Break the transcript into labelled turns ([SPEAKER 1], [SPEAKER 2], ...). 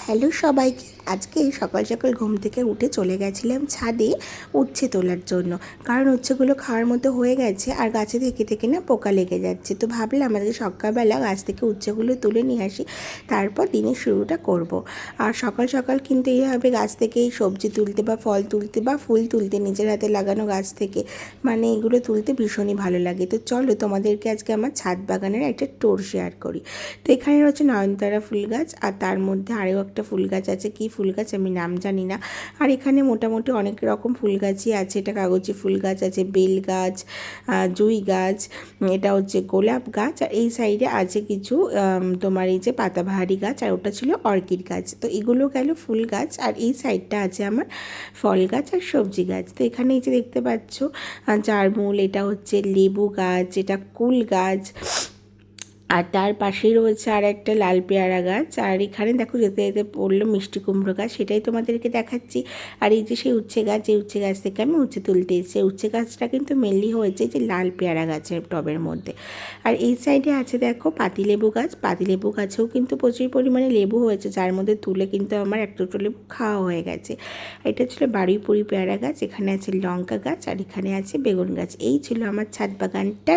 [SPEAKER 1] Hello সবাইকে। আজকে সকাল সকাল ঘুম থেকে উঠে চলে গেছিলাম ছাদে উচ্ছে তোলার জন্য, কারণ উচ্ছেগুলো খাওয়ার মতো হয়ে গেছে আর গাছে থেকে থেকে না পোকা লেগে যাচ্ছে। তো ভাবলাম আজকে সকালবেলা গাছ থেকে উচ্ছেগুলো তুলে নিয়ে আসি, তারপর দিনের শুরুটা করব। আর সকাল সকাল কিন্তু এইভাবে গাছ থেকে সবজি তুলতে বা ফল তুলতে বা ফুল তুলতে, নিজের হাতে লাগানো গাছ থেকে, মানে এগুলো তুলতে ভীষণই ভালো লাগে। তো চলো তোমাদেরকে আজকে আমার ছাদ বাগানের একটা ট্যুর শেয়ার করি। তো এখানে রয়েছে নয়নতারা ফুল গাছ, আর তার মধ্যে আরও একটা ফুল গাছ আছে, কি ফুল গাছ আমি নাম জানি না। আর এখানে মোটামুটি অনেক রকম ফুল গাছই আছে। এটা কাগজি ফুল গাছ আছে, বেল গাছ, জুঁই গাছ, এটা হচ্ছে গোলাপ গাছ, আর এই সাইডে আছে কিছু তোমার এই যে পাতাবাহারি গাছ, আর ওটা ছিল অর্কিড গাছ। তো এগুলো গেল ফুল গাছ, আর এই সাইডটা আছে আমার ফল গাছ আর সবজি গাছ। তো এখানে এই যে দেখতে পাচ্ছ জারমুল, এটা হচ্ছে লেবু গাছ, এটা কুল গাছ, আর তার পাশেই রয়েছে আর একটা লাল পেয়ারা গাছ। আর এখানে দেখো যেতে যেতে পড়লো মিষ্টি কুমড়ো গাছ, সেটাই তোমাদেরকে দেখাচ্ছি। আর এই যে সেই উচ্ছে গাছ, যে উচ্ছে গাছ থেকে আমি উচ্ছে তুলতে এসেছি। উচ্ছে গাছটা কিন্তু মেনলি হয়েছে যে লাল পেয়ারা গাছের টবের মধ্যে। আর এই সাইডে আছে দেখো পাতিলেবু গাছ। পাতিলেবু গাছেও কিন্তু প্রচুর পরিমাণে লেবু হয়েছে, যার মধ্যে তুলে কিন্তু আমার এক দুটো লেবু খাওয়া হয়ে গেছে। এটা ছিল বারুইপুরি পেয়ারা গাছ, এখানে আছে লঙ্কা গাছ, আর এখানে আছে বেগুন গাছ। এই ছিল আমার ছাদ বাগানটা।